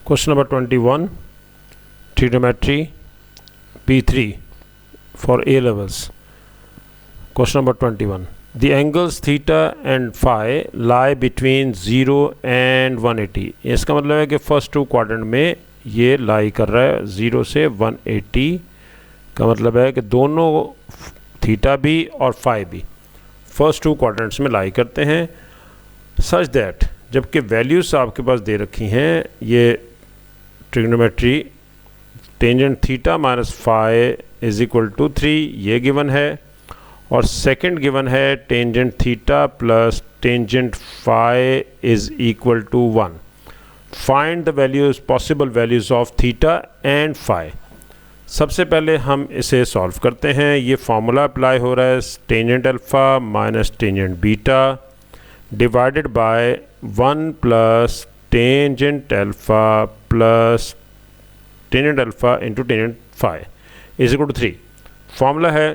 Question number 21, trigonometry P3 for A levels. Question number 21. The angles theta and phi lie between 0 and 180. इसका मतलब है कि first to quadrant में ये लाई कर रहा है 0 से 180 का मतलब है कि दोनों थीटा भी और फाई भी फर्स्ट टू क्वाड्रेंट्स में लाई करते हैं सच दैट जबकि वैल्यूज़ आपके पास दे रखी हैं ये trigonometry tangent theta minus phi is equal to 3 ये गिवन है और सेकंड गिवन है tangent theta plus tangent phi is equal to 1. Find the values possible values of theta and phi. सबसे पहले हम इसे सॉल्व करते हैं. ये फार्मूला अप्लाई हो रहा है tangent alpha minus tangent beta divided by 1 plus tangent alpha plus tangent alpha into tangent phi is equal to 3. Formula है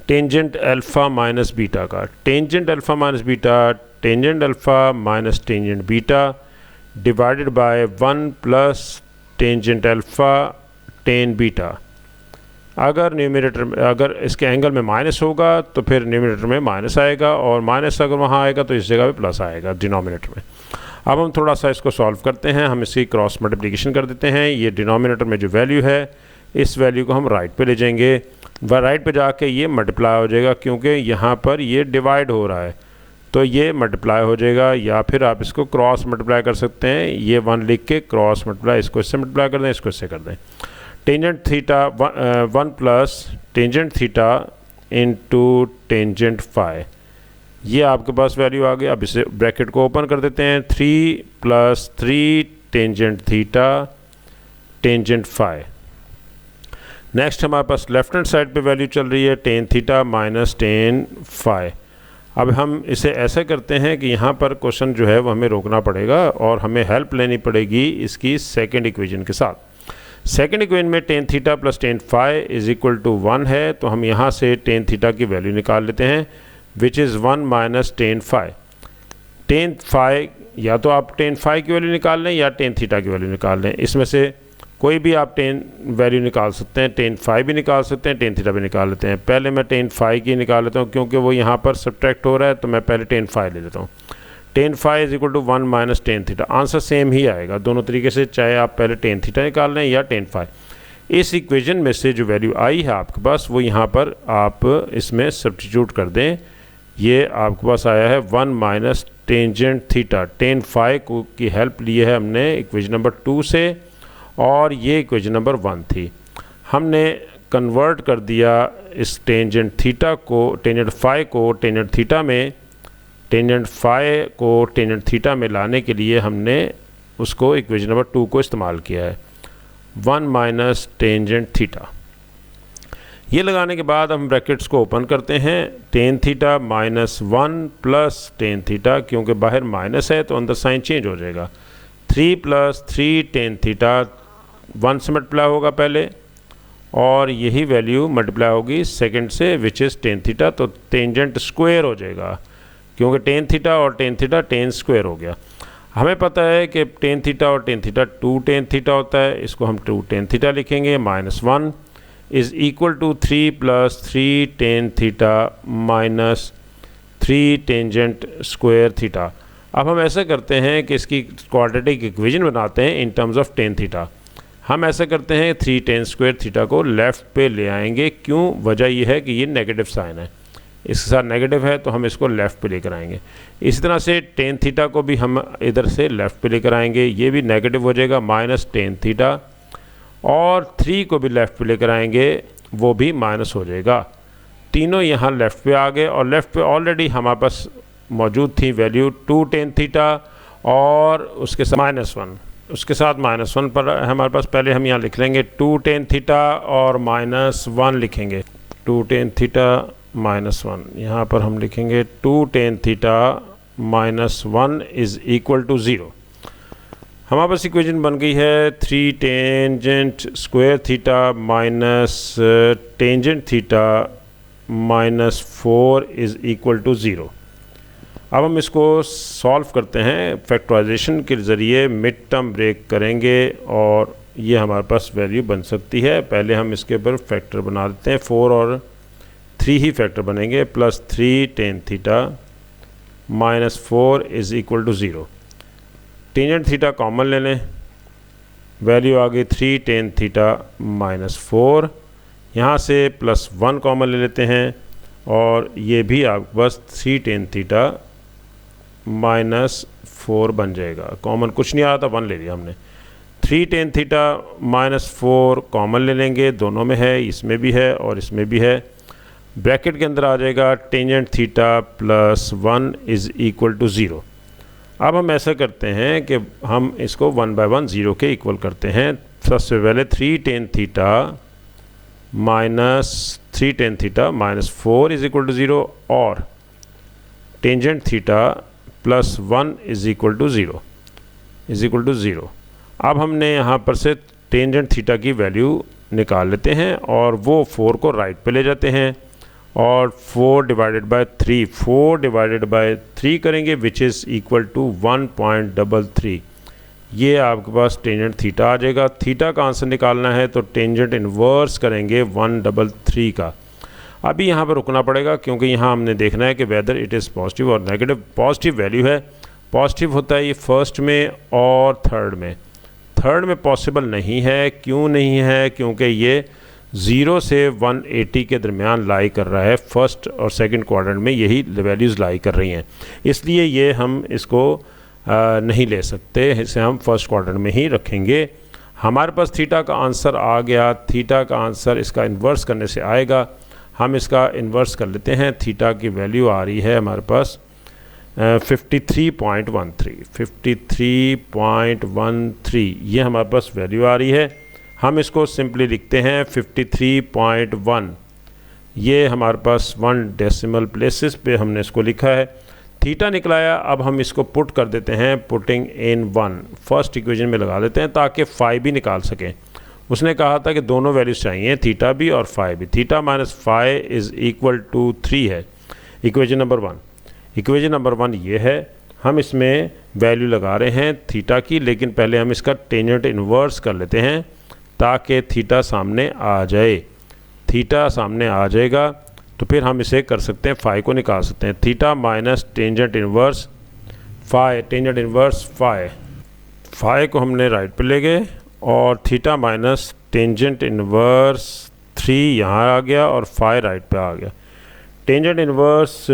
टेंजेंट अल्फ़ा माइनस बीटा का. Tangent alpha minus beta tangent alpha minus tangent beta divided by 1 plus tangent alpha tan beta. अगर numerator में अगर इसके angle में minus होगा तो फिर न्यूमरेटर में माइनस आएगा और माइनस अगर वहाँ आएगा तो इस जगह पे प्लस आएगा डिनोमिनेटर में. अब हम थोड़ा सा इसको सॉल्व करते हैं. हम इसकी क्रॉस मल्टीप्लिकेशन कर देते हैं. ये डिनोमिनेटर में जो वैल्यू है इस वैल्यू को हम राइट पे ले जाएंगे व राइट पे जाके ये मल्टीप्लाई हो जाएगा क्योंकि यहाँ पर ये डिवाइड हो रहा है तो ये मल्टीप्लाई हो जाएगा. या फिर आप इसको क्रॉस मल्टीप्लाई कर सकते हैं. ये 1 लिख के क्रॉस मल्टीप्लाई इसको इससे मल्टीप्लाई कर दें इसको इससे कर दें. Tangent theta 1 plus tangent theta into tangent phi ये आपके पास वैल्यू आ गई. अब इसे ब्रैकेट को ओपन कर देते हैं. 3 plus 3 tangent theta tangent phi. Next हमारे पास लेफ्ट हैंड साइड पे वैल्यू चल रही है tan theta minus tan phi. अब हम इसे ऐसे करते हैं कि यहाँ पर क्वेश्चन जो है वो हमें रोकना पड़ेगा और हमें हेल्प लेनी पड़ेगी इसकी सेकंड इक्वेशन के साथ. सेकंड इक्वेशन में tan theta plus tan phi is equal to 1 है तो हम यहाँ से टेन थीटा की वैल्यू निकाल लेते हैं which is 1 minus tan phi. Tan phi या तो आप टेन फाई की वैल्यू निकाल लें या टेन थीटा की वैल्यू निकाल लें. इसमें से कोई भी आप टेन वैल्यू निकाल सकते हैं. टेन फाई भी निकाल सकते हैं टेन थीटा भी निकाल लेते हैं. पहले मैं टेन फाई की निकाल लेता हूँ क्योंकि वो यहाँ पर सब्ट्रैक्ट हो रहा है तो मैं पहले टेन फाई ले लेता हूँ. Tan phi is equal to 1 minus tan theta. Answer same ही आएगा दोनों तरीके से चाहे आप पहले टेन थीटा निकाल लें या टेन फाई. इस इक्वेशन में से जो वैल्यू आई है आपके पास वो यहाँ पर आप इसमें सब्स्टिट्यूट कर दें. ये आपके पास आया है 1 minus tangent theta. Tan phi को की हेल्प ली है हमने इक्वेशन नंबर 2 से और ये इक्वेशन नंबर 1 थी. हमने कन्वर्ट कर दिया इस टेंजेंट थीटा को टेंजेंट फाई को टेंजेंट थीटा में टेंजेंट फाई को टेंजेंट थीटा में लाने के लिए हमने उसको इक्वेशन नंबर 2 को इस्तेमाल किया है 1 माइनस टेंजेंट थीटा. ये लगाने के बाद हम ब्रैकेट्स को ओपन करते हैं. Ten theta minus 1 plus tan theta क्योंकि बाहर माइनस है तो अंदर साइन चेंज हो जाएगा. 3 प्लस 3 टेन थीटा 1 से मल्टीप्लाई होगा पहले और यही वैल्यू मल्टीप्लाई होगी सेकंड से विच इज़ टेन थीटा तो टेंजेंट स्क्वायर हो जाएगा क्योंकि टेन थीटा और टेन थीटा टेन स्क्वायर हो गया. हमें पता है कि टेन थीटा और टेन थीटा 2 टेन थीटा होता है. इसको हम 2 टेन थीटा लिखेंगे minus 1 is equal to 3 plus 3 tan theta minus 3 tangent square theta. अब हम ऐसा करते हैं कि इसकी क्वाड्रेटिक इक्वेशन बनाते हैं in terms of tan theta. हम ऐसा करते हैं 3 टेन स्क्वायर थीटा को लेफ़्ट पे ले आएंगे. क्यों? वजह यह है कि ये नेगेटिव साइन है इसके साथ नेगेटिव है तो हम इसको लेफ़्ट पे लेकर आएंगे. इसी तरह से टेन थीटा को भी हम इधर से लेफ़्ट पे लेकर आएंगे. ये भी नेगेटिव हो जाएगा माइनस टेन थीटा और 3 को भी लेफ़्ट पे लेकर आएंगे वो भी माइनस हो जाएगा. तीनों यहाँ लेफ़्ट पे आ गए और लेफ़्ट पे ऑलरेडी हमारे पास मौजूद थी वैल्यू 2 टेन थीटा और उसके साथ माइनस 1 उसके साथ माइनस 1 पर हमारे पास पहले हम यहाँ लिख लेंगे 2 टेन थीटा और माइनस 1 लिखेंगे. 2 टेन थीटा माइनस 1 यहाँ पर हम लिखेंगे 2 tan theta minus 1 is equal to 0. हमारे पास इक्वेशन बन गई है 3 tangent square theta minus tangent theta minus 4 is equal to 0. अब हम इसको सॉल्व करते हैं फैक्टराइजेशन के ज़रिए, मिड टर्म ब्रेक करेंगे और ये हमारे पास वैल्यू बन सकती है। पहले हम इसके ऊपर फैक्टर बना देते हैं, 4 और 3 ही फैक्टर बनेंगे, plus 3 tan theta minus 4 is equal to 0। Tangent theta common ले लें, वैल्यू आ गई 3 टेन थीटा माइनस 4। यहाँ से प्लस 1 कॉमन ले लेते हैं और ये भी आपके पास 3 टेन थीटा माइनस 4 बन जाएगा। कॉमन कुछ नहीं आ रहा था, 1 ले लिया हमने। 3 टेन थीटा माइनस 4 कॉमन ले लेंगे, दोनों में है, इसमें भी है और इसमें भी है। ब्रैकेट के अंदर आ जाएगा tangent theta plus 1 is equal to 0। अब हम ऐसा करते हैं कि हम इसको 1 बाय 1 0 के इक्वल करते हैं। सबसे पहले 3 tan theta minus 3 tan theta minus 4 is equal to 0 और tangent theta plus 1 is equal to 0। अब हमने यहाँ पर से टेंजेंट थीटा की वैल्यू निकाल लेते हैं और वो 4 को राइट पे ले जाते हैं और 4 डिवाइडेड बाय 3 करेंगे, विच इज़ इक्वल टू 1.33। ये आपके पास टेंजेंट थीटा आ जाएगा। थीटा का आंसर निकालना है तो टेंजेंट इन्वर्स करेंगे 133 का। अभी यहाँ पर रुकना पड़ेगा क्योंकि यहाँ हमने देखना है कि वेदर इट इज़ पॉजिटिव और नेगेटिव। पॉजिटिव वैल्यू है, पॉजिटिव होता है ये फर्स्ट में और थर्ड में। थर्ड में पॉसिबल नहीं है, क्यों नहीं है? क्योंकि ये 0 से 180 के दरमियान लाई कर रहा है, फर्स्ट और सेकंड क्वाड्रेंट में यही वैल्यूज़ लाई कर रही हैं, इसलिए ये हम इसको नहीं ले सकते, इसे हम फर्स्ट क्वाड्रेंट में ही रखेंगे। हमारे पास थीटा का आंसर आ गया। थीटा का आंसर इसका इन्वर्स करने से आएगा। हम इसका इन्वर्स कर लेते हैं। थीटा की वैल्यू आ रही है हमारे पास 53.13 ये हमारे पास वैल्यू आ रही है। हम इसको सिंपली लिखते हैं 53.1। ये हमारे पास 1 डेसिमल प्लेसेस पे हमने इसको लिखा है। थीटा निकलाया, अब हम इसको पुट कर देते हैं, पुटिंग इन 1 फर्स्ट इक्वेशन में लगा देते हैं ताकि फाई भी निकाल सकें। उसने कहा था कि दोनों वैल्यूज़ चाहिए, थीटा भी और फाई भी। Theta minus phi is equal to 3 है इक्वेशन नंबर 1। इक्वेशन नंबर 1 ये है। हम इसमें वैल्यू लगा रहे हैं थीटा की, लेकिन पहले हम इसका टेंजेंट इन्वर्स कर लेते हैं ताकि थीटा सामने आ जाए। थीटा सामने आ जाएगा तो फिर हम इसे कर सकते हैं, फाई को निकाल सकते हैं। Theta minus tangent inverse phi, tangent inverse phi को हमने राइट पे ले गए और थीटा माइनस टेंजेंट इन्वर्स 3 यहाँ आ गया और फाई राइट पे आ गया। टेंजेंट इन्वर्स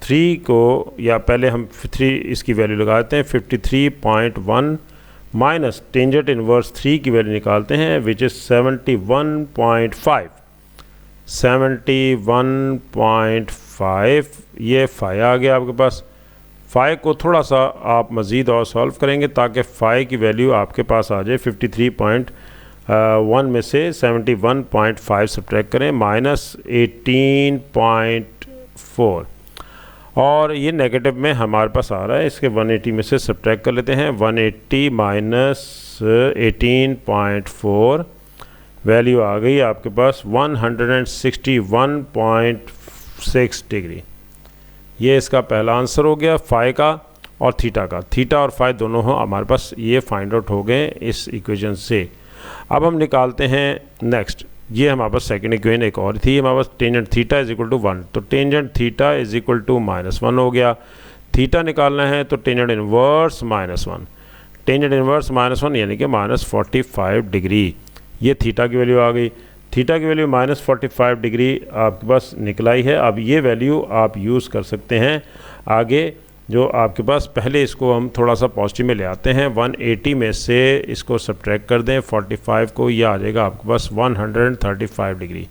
3 को, या पहले हम 3 इसकी वैल्यू लगाते हैं 53.1 माइनस टेंजेंट इन्वर्स 3 की वैल्यू निकालते हैं विच इज़ 71.5। ये फाई आ गया आपके पास। फाई को थोड़ा सा आप मज़ीद और सॉल्व करेंगे ताकि फाई की वैल्यू आपके पास आ जाए। 53.1 में से 71.5 सब्ट्रैक्ट करें, माइनस 18.4 और ये नेगेटिव में हमारे पास आ रहा है। इसके 180 में से सब्ट्रैक्ट कर लेते हैं। 180 माइनस 18.4 वैल्यू आ गई आपके पास 161.6 डिग्री। ये इसका पहला आंसर हो गया फाई का और थीटा का। थीटा और फाई दोनों हो हमारे पास ये फाइंड आउट हो गए इस इक्वेशन से। अब हम निकालते हैं नेक्स्ट। ये हमारे पास सेकंड इक्वेशन एक और थी हमारे पास, tangent theta is equal to 1। तो tangent theta is equal to -1 हो गया। थीटा निकालना है तो टेंजेंट इन्वर्स -1, टेंजेंट इन्वर्स -1 यानी कि -45 डिग्री। ये थीटा की वैल्यू आ गई। थीटा की वैल्यू -45 डिग्री आपके पास निकला ही है। अब ये वैल्यू आप यूज़ कर सकते हैं आगे, जो आपके पास पहले इसको हम थोड़ा सा पॉजिटिव में ले आते हैं। 180 में से इसको सब्ट्रैक्ट कर दें 45 को, ये आ जाएगा आपके पास 135 डिग्री।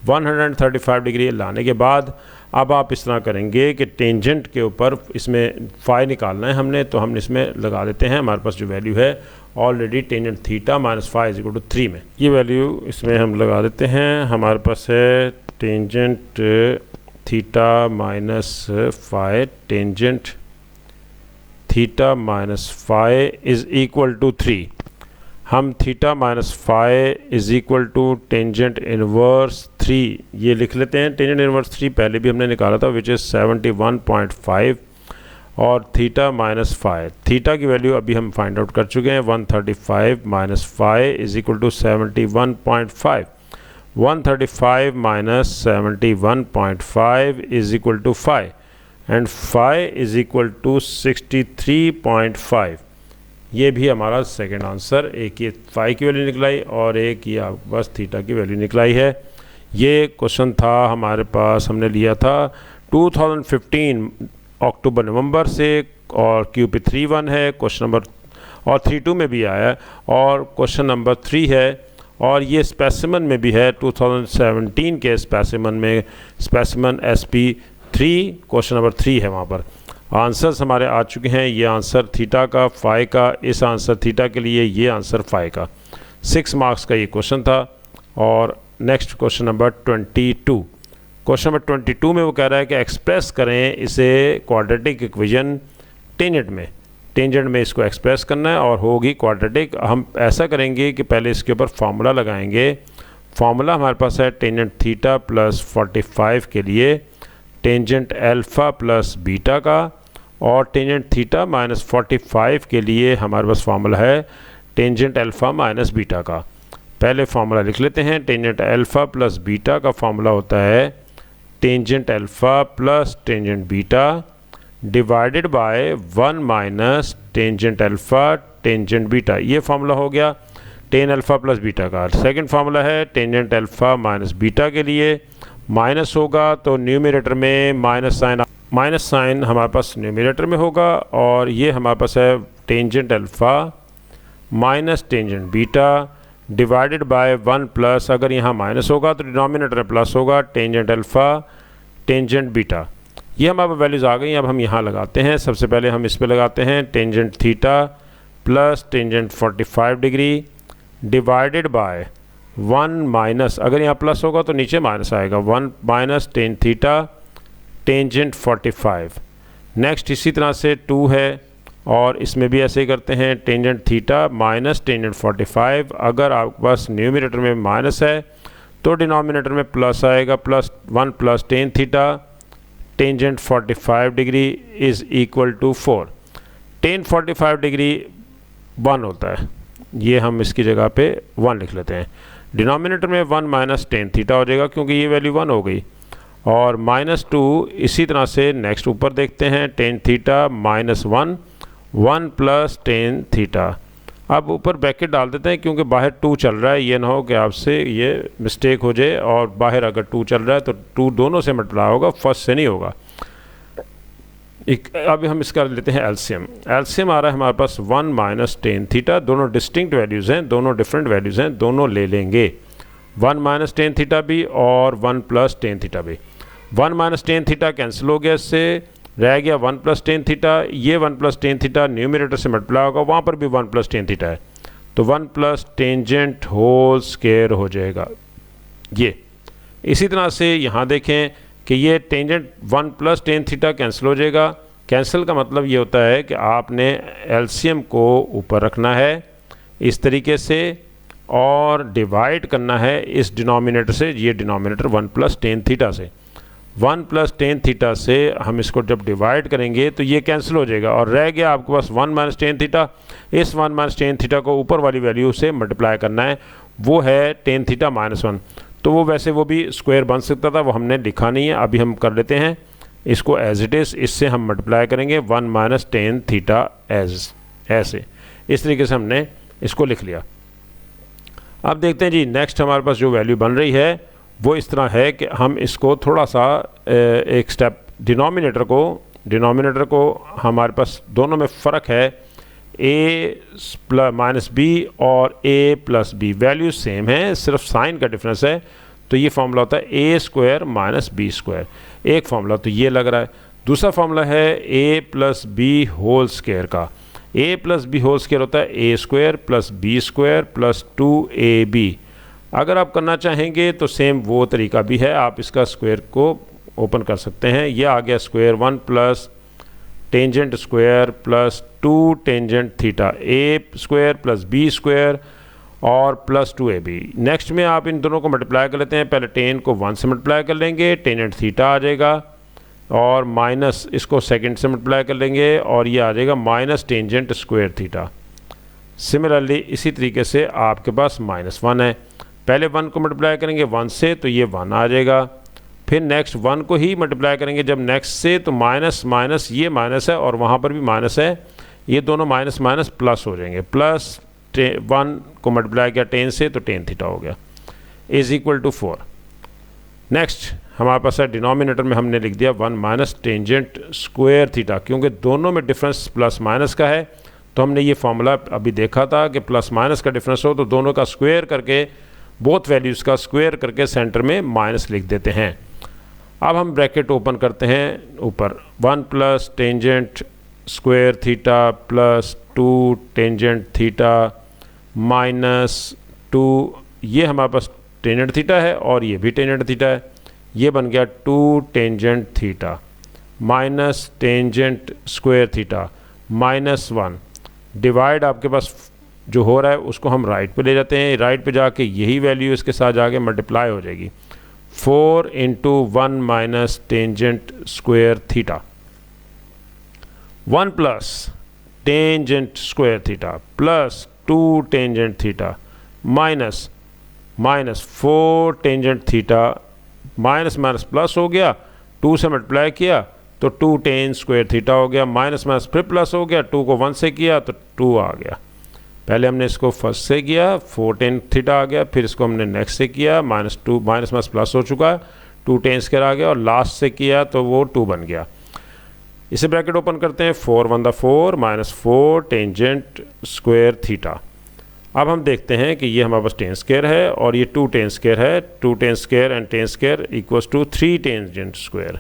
135 डिग्री लाने के बाद अब आप इस तरह करेंगे कि टेंजेंट के ऊपर इसमें फाई निकालना है हमने, तो हम इसमें लगा देते हैं। हमारे पास जो वैल्यू है already tangent theta minus phi is equal to 3 में, ये वैल्यू इसमें हम लगा देते हैं। हमारे पास है tangent theta minus phi, tangent theta minus phi is equal to 3। हम theta minus phi is equal to tangent inverse 3 ये लिख लेते हैं। टेंजेंट इनवर्स 3 पहले भी हमने निकाला था विच इज़ 71.5 और थीटा माइनस फाई। थीटा की वैल्यू अभी हम फाइंड आउट कर चुके हैं, 135 minus phi is equal to 71.5। 135 माइनस 71.5 is equal to phi, and phi is equal to 63.5। ये भी हमारा सेकंड आंसर, एक ये फाई की वैल्यू निकलाई और एक ये बस थीटा की वैल्यू निकलाई है। ये क्वेश्चन था हमारे पास, हमने लिया था 2015 अक्टूबर नवंबर से, और क्यू पे 3-1 है क्वेश्चन नंबर, और 3-2 में भी आया है, और क्वेश्चन नंबर 3 है, और ये स्पेसिमन में भी है 2017 के स्पेसिमन में, स्पेसिमन SP3 क्वेश्चन नंबर 3 है, वहाँ पर आंसर्स हमारे आ चुके हैं। ये आंसर थीटा का, फाई का, इस आंसर थीटा के लिए, ये आंसर फाई का। 6 मार्क्स का ये क्वेश्चन था। और next question number 22। Question number 22 में वो कह रहा है कि एक्सप्रेस करें इसे क्वाड्रेटिक इक्वेशन टेंजेंट में। टेंजेंट में इसको एक्सप्रेस करना है और होगी क्वाड्रेटिक। हम ऐसा करेंगे कि पहले इसके ऊपर फार्मूला लगाएंगे। फार्मूला हमारे पास है टेंजेंट थीटा प्लस 45 के लिए टेंजेंट अल्फ़ा प्लस बीटा का, और टेंजेंट थीटा माइनस 45 के लिए हमारे पास फार्मूला है टेंजेंट अल्फ़ा माइनस बीटा का। पहले फार्मूला लिख लेते हैं। टेंजेंट अल्फ़ा प्लस बीटा का फार्मूला होता है tangent alpha plus tangent beta divided by 1 minus tangent alpha tangent beta. ये फार्मूला हो गया टेन अल्फ़ा प्लस बीटा का। सेकंड फार्मूला है टेंजेंट अल्फ़ा माइनस बीटा के लिए, माइनस होगा तो न्यूमरेटर में माइनस साइन हमारे पास न्यूमरेटर में होगा, और ये हमारे पास है tangent alpha minus tangent beta divided by 1 plus, अगर यहाँ माइनस होगा तो डिनोमिनेटर में प्लस होगा, टेंजेंट अल्फ़ा टेंजेंट बीटा। ये हमारे वैल्यूज़ आ गई। अब हम यहाँ लगाते हैं। सबसे पहले हम इस पे लगाते हैं tangent theta plus tangent 45 degree divided by 1 minus, अगर यहाँ प्लस होगा तो नीचे माइनस आएगा, 1 minus tan theta tangent 45। Next इसी तरह से 2 है, और इसमें भी ऐसे ही करते हैं टेंजेंट थीटा माइनस टेंजेंट 45। अगर आपके पास न्यूमरेटर में माइनस है तो डिनोमिनेटर में प्लस आएगा, plus 1 plus tan theta tangent 45 degree is equal to 4। Tan 45 degree 1 होता है, ये हम इसकी जगह पे 1 लिख लेते हैं। डिनोमिनेटर में 1 माइनस टेन थीटा हो जाएगा क्योंकि ये वैल्यू 1 हो गई, और -2 इसी तरह से नेक्स्ट ऊपर देखते हैं ten theta minus 1 plus tan theta. अब ऊपर ब्रैकेट डाल देते हैं क्योंकि बाहर 2 चल रहा है, ये ना हो कि आपसे ये मिस्टेक हो जाए, और बाहर अगर 2 चल रहा है तो 2 दोनों से मल्टीप्लाई होगा, फर्स्ट से नहीं होगा। अब हम इसका लेते हैं एलसीएम। एलसीएम आ रहा है हमारे पास 1 माइनस टेन थीटा, दोनों डिस्टिंक्ट वैल्यूज़ हैं, दोनों डिफरेंट वैल्यूज़ हैं, दोनों ले लेंगे। 1 माइनस टेन थीटा भी और 1 प्लस टेन थीटा भी। 1 माइनस टेन थीटा कैंसिल हो गया, इससे रह गया 1 प्लस टेन थीटा। ये 1 प्लस टेन थीटा न्यूमरेटर से मल्टीप्लाई होगा, वहाँ पर भी 1 प्लस टेन थीटा है, तो 1 प्लस टेंजेंट होल स्क्वायर हो जाएगा ये। इसी तरह से यहाँ देखें कि ये tangent 1 plus tan theta cancel हो जाएगा। कैंसिल का मतलब ये होता है कि आपने एलसीएम को ऊपर रखना है इस तरीके से, और डिवाइड करना है इस डिनोमिनेटर से, ये डिनोमिनेटर 1 प्लस टेन थीटा से। 1 प्लस टेन थीटा से हम इसको जब डिवाइड करेंगे तो ये कैंसिल हो जाएगा, और रह गया आपके पास 1 माइनस टेन थीटा। इस 1 माइनस टेन थीटा को ऊपर वाली वैल्यू से मल्टीप्लाई करना है, वो है टेन थीटा माइनस 1। तो वो वैसे वो भी स्क्वायर बन सकता था, वो हमने लिखा नहीं है। अभी हम कर लेते हैं इसको एज इट इज़, इससे हम मल्टीप्लाई करेंगे 1 माइनस टेन थीटा एज, ऐसे इस तरीके से हमने इसको लिख लिया। अब देखते हैं जी नेक्स्ट हमारे पास जो वैल्यू बन रही है वो इस तरह है कि हम इसको थोड़ा सा एक स्टेप, डिनोमिनेटर को हमारे पास दोनों में फ़र्क है, a प्लस माइनस बी और a plus b, value same है, सिर्फ साइन का डिफरेंस है। तो ये फार्मूला होता है a square minus b square, एक फार्मूला तो ये लग रहा है। दूसरा फार्मूला है a plus b whole square का। a plus b whole square होता है a square plus b square plus 2ab। अगर आप करना चाहेंगे तो सेम वो तरीका भी है, आप इसका स्क्वायर को ओपन कर सकते हैं। ये आ गया square 1 plus tangent square plus 2 tangent theta, a square plus b square और प्लस 2ab। नेक्स्ट में आप इन दोनों को मल्टीप्लाई कर लेते हैं, पहले टेन को 1 से मल्टीप्लाई कर लेंगे, टेंजेंट थीटा आ जाएगा, और माइनस इसको सेकंड से मल्टीप्लाई कर लेंगे और ये आ जाएगा minus tangent square theta. Similarly इसी तरीके से आपके पास -1 है, पहले 1 को मल्टीप्लाई करेंगे 1 से तो ये 1 आ जाएगा, फिर नेक्स्ट 1 को ही मल्टीप्लाई करेंगे जब नेक्स्ट से तो माइनस माइनस ये माइनस है और वहाँ पर भी माइनस है, ये दोनों माइनस माइनस प्लस हो जाएंगे, प्लस 1 को मल्टीप्लाई किया 10 से तो tan थीटा हो गया इज इक्वल टू 4। नेक्स्ट हमारे पास है डिनोमिनेटर में हमने लिख दिया 1 माइनस टेंजेंट स्क्वायर थीटा, क्योंकि दोनों में डिफरेंस प्लस माइनस का है तो हमने ये फॉर्मूला अभी देखा था कि प्लस माइनस का डिफरेंस हो तो दोनों का स्क्वायर करके, बोथ वैल्यूज़ का स्क्वायर करके सेंटर में माइनस लिख देते हैं। अब हम ब्रैकेट ओपन करते हैं, ऊपर 1 plus tangent square theta plus 2 tangent theta minus 2, ये हमारे पास टेंजेंट थीटा है और ये भी टेंजेंट थीटा है, ये बन गया 2 tangent theta minus tangent square theta -1 divide आपके पास जो हो रहा है उसको हम राइट पे ले जाते हैं, राइट पे जाके यही वैल्यू इसके साथ जाके मल्टीप्लाई हो जाएगी, 4 into 1 minus tangent square theta, 1 plus tangent square theta plus 2 tangent theta minus 4 tangent theta, minus minus plus हो गया, 2 से मल्टीप्लाई किया तो 2 tan स्क्वायर थीटा हो गया, माइनस माइनस फिर प्लस हो गया, 2 को 1 से किया तो 2 आ गया, पहले हमने इसको फर्स्ट से किया 4 tan थीटा आ गया, फिर इसको हमने नेक्स्ट से किया -2 माइनस माइनस प्लस हो चुका, 2 tan स्क्वायर आ गया और लास्ट से किया तो वो 2 बन गया। इसे ब्रैकेट ओपन करते हैं, 4 1 4 -4 टेंजेंट स्क्वायर थीटा। अब हम देखते हैं कि ये हमारे पास tan स्क्वायर है और ये 2 tan स्क्वायर है, 2 tan square and tan square equals to 3 tangent square,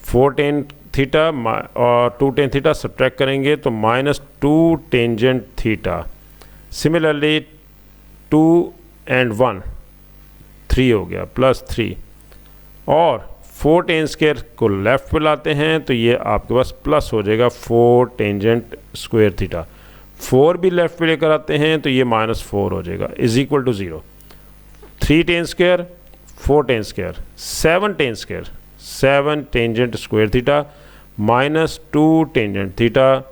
4 tan theta और 2 tan थीटा सब्ट्रैक्ट करेंगे तो -2 टेंजेंट थीटा, सिमिलरली 2 एंड 1 3 हो गया +3 और 4 tan स्क्वायर को लेफ़्ट पे लाते हैं तो ये आपके पास प्लस हो जाएगा 4 टेंजेंट स्क्वायर थीटा, 4 भी लेफ़्ट पे लेकर आते हैं तो ये -4 हो जाएगा is equal to 0, 3 tan square 4 tan square 7 tan square 7 tangent square theta -2 tangent theta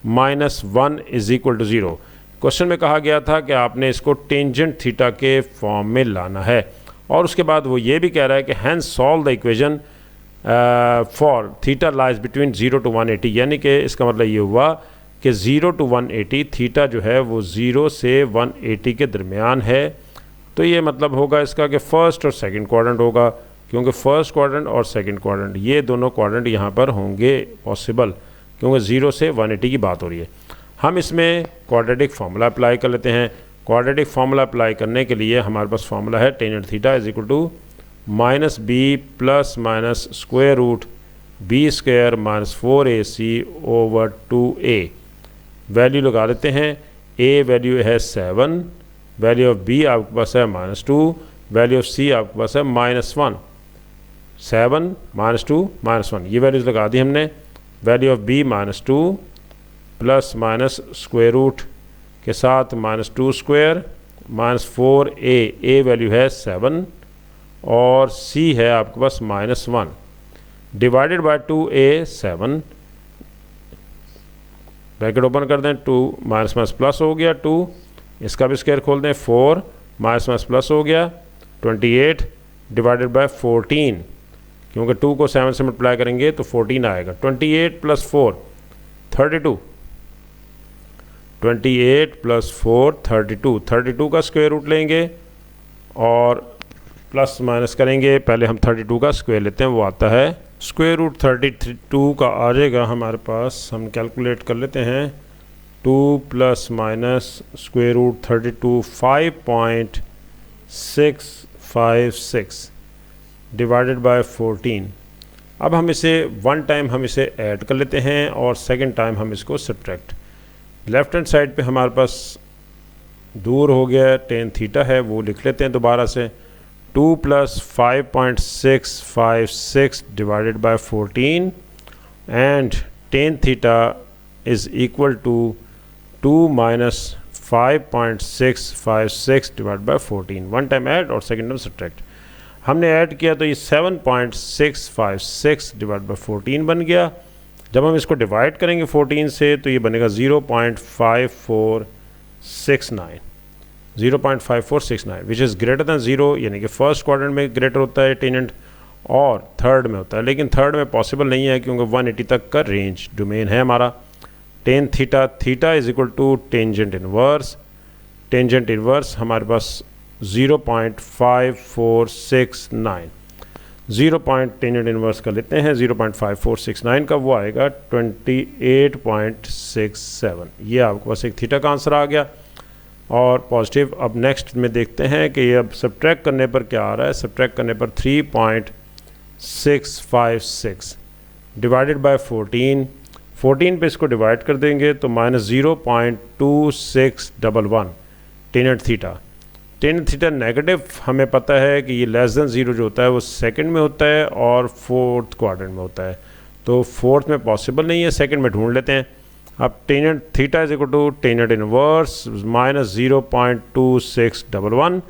-1 is equal to 0। Question में कहा गया था कि आपने इसको टेंजेंट थीटा के फॉर्म में लाना है और उसके बाद वो ये भी कह रहा है कि hence solve the equation for theta lies between 0 to 180, यानी कि इसका मतलब ये हुआ कि 0 to 180 थीटा जो है वो 0 से 180 के दरमियान है, तो ये मतलब होगा इसका कि फ़र्स्ट और सेकंड क्वाड्रेंट होगा, क्योंकि फ़र्स्ट क्वाड्रेंट और सेकंड क्वाड्रेंट ये दोनों क्वाड्रेंट यहाँ पर होंगे पॉसिबल, क्योंकि 0 से 180 की बात हो रही है। हम इसमें क्वाड्रेटिक फार्मूला अप्लाई कर लेते हैं। क्वाड्रेटिक फार्मूला अप्लाई करने के लिए हमारे पास फार्मूला है tangent theta is equal to -b plus minus square root b square -4ac over 2a। Value लगा देते हैं, a वैल्यू है 7, वैल्यू ऑफ b आपके पास है -2, वैल्यू ऑफ c आपके पास है -1, 7 -2 -1, ये वैल्यूज़ लगा दी हमने। Value of b -2 plus minus square root के साथ -2 स्क्वायर -4a वैल्यू है 7 और c है आपके पास -1 divided by 2a 7, bracket open कर दें, 2 माइनस माइनस प्लस हो गया 2, इसका भी स्क्वायर खोल दें, 4 माइनस माइनस प्लस हो गया 28 डिवाइडेड बाय 14, क्योंकि 2 को 7 से मल्टीप्लाई करेंगे तो 14 आएगा। 28 + 4 32, 28 + 4 32, 32 का स्क्वायर रूट लेंगे और प्लस माइनस करेंगे। पहले हम 32 का स्क्वायर लेते हैं, वो आता है स्क्वायर रूट 32 का आ जाएगा हमारे पास। हम कैलकुलेट कर लेते हैं, 2 plus minus square root 32 5.656 divided by 14। अब हम इसे वन टाइम हम इसे ऐड कर लेते हैं और सेकंड टाइम हम इसको सब्ट्रैक्ट। लेफ़्ट हैंड साइड पे हमारे पास दूर हो गया tan थीटा है, वो लिख लेते हैं दोबारा से, 2 + 5.656 divided by 14 and tan theta is equal to 2 - 5.656 divide by 14। One time add और सेकंड टाइम सब्ट्रैक्ट। हमने ऐड किया तो ये 7.656 डिवाइड बाई 14 बन गया। जब हम इसको डिवाइड करेंगे 14 से तो ये बनेगा 0.5469 विच इज़ ग्रेटर दैन 0, यानी कि फर्स्ट क्वाड्रेंट में ग्रेटर होता है टेंजेंट और थर्ड में होता है, लेकिन थर्ड में पॉसिबल नहीं है क्योंकि 180 तक का रेंज डोमेन है हमारा। Tan theta, theta is equal to tangent inverse, tangent inverse हमारे पास 0.5469, 0 पॉइंट टेंजेंट इनवर्स का लेते हैं 0.5469 का, वो आएगा 28.67। ये आपके पास एक थीटा का आंसर आ गया और पॉजिटिव। अब नेक्स्ट में देखते हैं कि ये अब सब्ट्रैक्ट करने पर क्या आ रहा है। सब्ट्रैक्ट करने पर 3.656 डिवाइडेड बाय 14 पे इसको डिवाइड कर देंगे तो -0.2611 tangent theta. Tangent theta negative हमें पता है कि ये लेस देन 0 जो होता है वो सेकंड में होता है और फोर्थ क्वाड्रेंट में होता है, तो फोर्थ में पॉसिबल नहीं है, सेकंड में ढूंढ लेते हैं। अब tangent theta is equal to tangent inverse -0.2611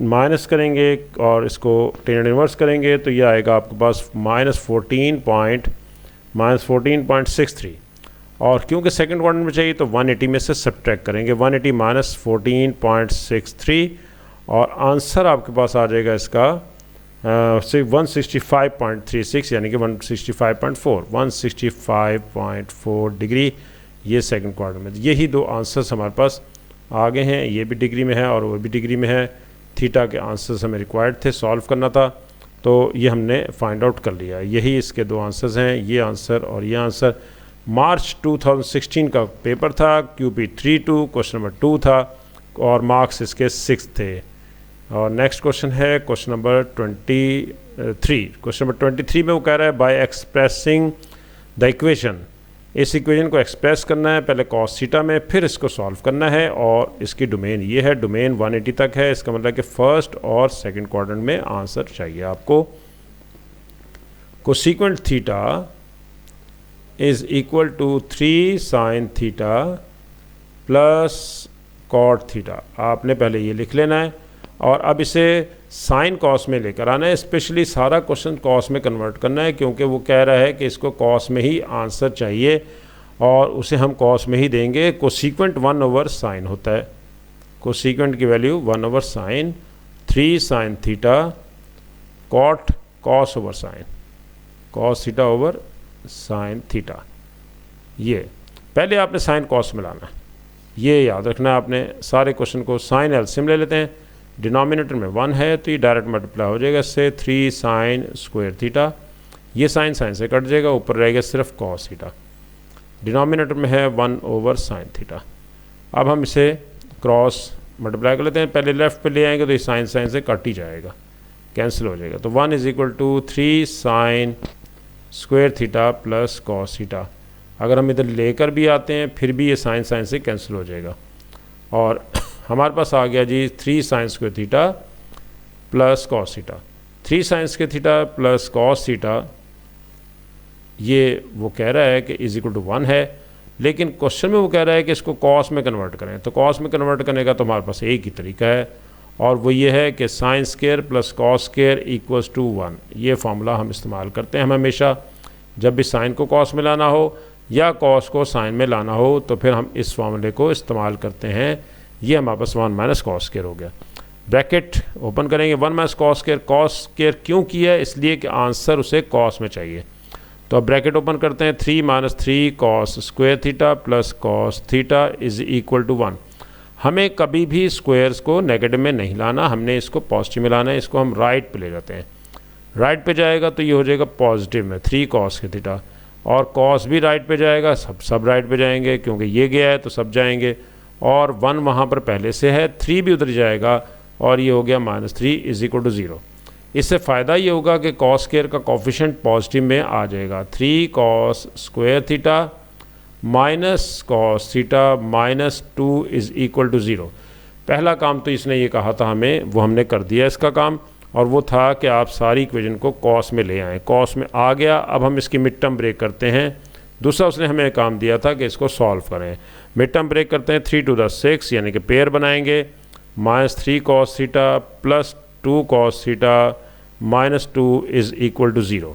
minus करेंगे और इसको टेंजेंट इनवर्स करेंगे तो ये आएगा आपके पास -14.63, और क्योंकि सेकंड क्वाड्रेंट में चाहिए तो 180 में से सब्ट्रैक्ट करेंगे, 180 माइनस 14.63 और आंसर आपके पास आ जाएगा इसका 165.36 यानी कि 165.4 डिग्री, ये सेकंड क्वाड्रेंट में। यही दो आंसर्स हमारे पास आ गए हैं, ये भी डिग्री में है और वो भी डिग्री में है। थीटा के आंसर्स हमें रिक्वायर्ड थे, सॉल्व करना था, तो ये हमने फाइंड आउट कर लिया। यही इसके दो आंसर्स हैं, ये आंसर और ये आंसर। मार्च 2016 का पेपर था, QP32 क्वेश्चन नंबर 2 था और मार्क्स इसके 6 थे। और नेक्स्ट क्वेश्चन है क्वेश्चन नंबर 23। क्वेश्चन नंबर 23 में वो कह रहा है बाय एक्सप्रेसिंग द इक्वेशन, इस इक्वेशन को एक्सप्रेस करना है पहले कॉस थीटा में, फिर इसको सॉल्व करना है और इसकी डोमेन ये है, डोमेन 180 तक है। इसका मतलब कि फर्स्ट और सेकंड क्वाड्रेंट में आंसर चाहिए आपको। Cosecant theta is equal to 3 sin theta plus cot theta, आपने पहले ये लिख लेना है और अब इसे साइन कॉस में लेकर आना है। स्पेशली सारा क्वेश्चन कॉस में कन्वर्ट करना है क्योंकि वो कह रहा है कि इसको कॉस में ही आंसर चाहिए और उसे हम कॉस में ही देंगे। कोसेकेंट 1/sin होता है, कोसेकेंट की value 1/sin, 3 sin theta cot cos over sine, cos theta over sine theta. ये पहले आपने साइन कॉस मिलाना है, ये याद रखना है आपने। सारे क्वेश्चन को साइन एलसीएम ले लेते हैं, डिनोमिनेटर में 1 है तो ये डायरेक्ट मल्टीप्लाई हो जाएगा इससे, 3 sin स्क्वायर थीटा, ये साइन साइन से कट जाएगा, ऊपर रहेगा सिर्फ कॉस थीटा। डिनोमिनेटर में है 1/sin थीटा। अब हम इसे क्रॉस मल्टीप्लाई कर लेते हैं, पहले लेफ्ट पे ले आएंगे तो ये साइन साइन से कट ही जाएगा, कैंसिल हो जाएगा। तो 1 = 3 sin square theta plus cos theta. अगर हम इधर लेकर भी आते हैं फिर भी ये साइन साइन से कैंसिल हो जाएगा और हमारे पास आ गया जी 3 sin square theta plus cos theta. 3 sin square theta plus cos theta, ये वो कह रहा है कि इज इक्वल टू 1 है, लेकिन क्वेश्चन में वो कह रहा है कि इसको कॉस में कन्वर्ट करें। तो कॉस में कन्वर्ट करने का तो हमारे पास एक ही तरीका है और वो ये है कि sine square plus cos square equals to 1। ये फार्मूला हम इस्तेमाल करते हैं। हम हमेशा जब भी साइन को कॉस में लाना हो या कॉस को साइन में लाना हो तो फिर हम इस फार्मूले को इस्तेमाल करते हैं। ये हमारे पास 1 - cos स्क्वायर हो गया। ब्रैकेट ओपन करेंगे, 1 - cos स्क्वायर, कॉस स्क्वायर क्यों किया है? इसलिए कि आंसर उसे कॉस में चाहिए। तो अब ब्रैकेट ओपन करते हैं, 3 - 3 cos square theta plus cos theta is equal to 1। हमें कभी भी स्क्वायर्स को नेगेटिव में नहीं लाना, हमने इसको पॉजिटिव में लाना है। इसको हम राइट पे ले जाते हैं, राइट पे जाएगा तो ये हो जाएगा पॉजिटिव में 3 cos थीटा, और cos भी राइट पे जाएगा, सब राइट पे जाएंगे क्योंकि ये गया है तो सब जाएंगे, और 1 वहाँ पर पहले से है, 3 भी उधर जाएगा और ये हो गया -3 इज इक्वल टू 0। इससे फ़ायदा ये होगा कि cos स्क्वायर का कोफिशिएंट पॉजिटिव में आ जाएगा। 3 cos square theta minus cos theta -2 is equal to 0। पहला काम तो इसने ये कहा था हमें, वो हमने कर दिया इसका काम, और वो था कि आप सारी इक्वेशन को cos में ले आएँ। cos में आ गया, अब हम इसकी मिड टर्म ब्रेक करते हैं। दूसरा उसने हमें काम दिया था कि इसको सॉल्व करें। मिड टर्म ब्रेक करते हैं, 3 to the 6 यानी कि पेयर बनाएंगे, -3 cos theta plus 2 cos theta -2 is equal to 0।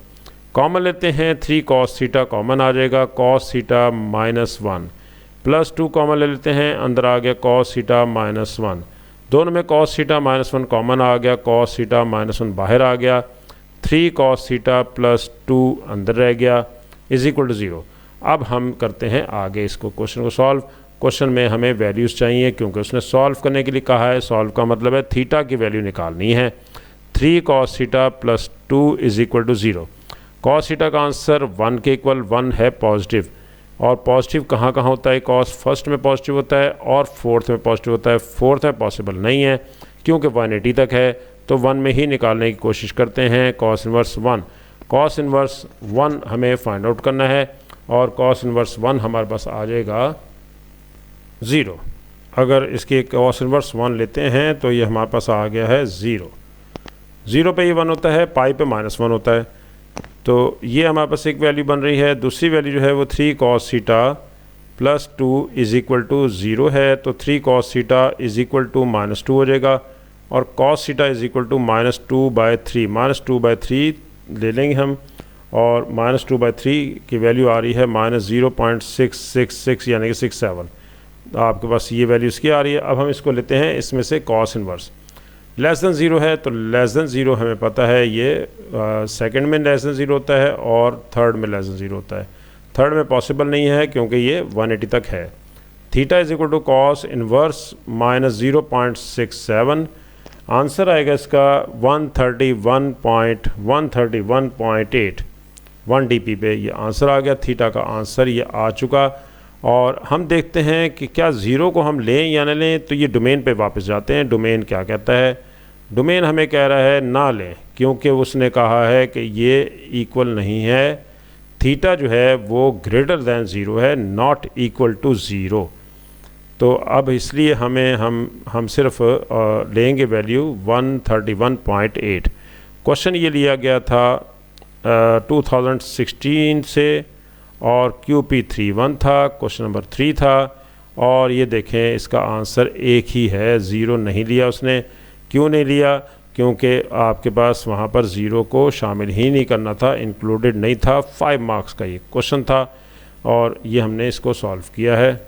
Common लेते हैं, 3 cos थीटा कॉमन आ जाएगा, cos थीटा -1 +2 कॉमन ले लेते हैं, अंदर आ गया cos थीटा -1। दोनों में cos थीटा -1 कॉमन आ गया, cos थीटा -1 बाहर आ गया, 3 cos थीटा +2 अंदर रह गया इज़ इक्वल टू 0। अब हम करते हैं आगे इसको क्वेश्चन को सॉल्व। क्वेश्चन में हमें वैल्यूज़ चाहिए क्योंकि उसने सॉल्व करने के लिए कहा है। सॉल्व का मतलब है थीटा की वैल्यू निकालनी है। 3 cos theta +2 is equal to 0। cos theta का आंसर 1 के इक्वल 1 है पॉजिटिव, और पॉजिटिव कहाँ कहाँ होता है? cos फर्स्ट में पॉजिटिव होता है और फोर्थ में पॉजिटिव होता है। फोर्थ में पॉसिबल नहीं है क्योंकि 180 तक है, तो 1 में ही निकालने की कोशिश करते हैं। cos इनवर्स 1, cos इनवर्स 1 हमें फाइंड आउट करना है और cos इनवर्स 1 हमारे पास आ जाएगा 0। अगर इसके cos इनवर्स 1 लेते हैं तो ये हमारे पास आ गया है 0। 0 पे ये 1 होता है, पाई पे -1 होता है, तो ये हमारे पास एक वैल्यू बन रही है। दूसरी वैल्यू जो है वो 3 cos theta +2 is equal to 0 है, तो 3 cos theta is equal to -2 हो जाएगा, और cos theta is equal to -2/3, -2/3 ले लेंगे हम, और -2/3 की वैल्यू आ रही है -0.666 यानी कि 67। आपके पास ये वैल्यू इसकी आ रही है। अब हम इसको लेते हैं इसमें से cos इनवर्स। लेस दैन 0 है, तो लेस दैन 0 हमें पता है ये सेकंड में लेस दैन 0 होता है और थर्ड में लेस दैन 0 होता है। थर्ड में पॉसिबल नहीं है क्योंकि ये 180 तक है। Theta is equal to cos inverse -0.67। Answer आएगा इसका 131.8 1 dp पे ये आंसर आ गया। थीटा का आंसर ये आ चुका, और हम देखते हैं कि क्या ज़ीरो को हम लें या ना लें। तो ये डोमेन पे वापस जाते हैं। डोमेन क्या कहता है? डोमेन हमें कह रहा है ना लें, क्योंकि उसने कहा है कि ये इक्वल नहीं है, थीटा जो है वो ग्रेटर दैन 0 है, नॉट इक्वल टू 0। तो अब इसलिए हम सिर्फ लेंगे वैल्यू 131.8। क्वेश्चन ये लिया गया था 2016 से, और QP31 था, क्वेश्चन नंबर 3 था, और ये देखें इसका आंसर एक ही है, 0 नहीं लिया उसने। क्यों नहीं लिया? क्योंकि आपके पास वहाँ पर 0 को शामिल ही नहीं करना था, इंक्लूडेड नहीं था। 5 मार्क्स का ये क्वेश्चन था और ये हमने इसको सॉल्व किया है।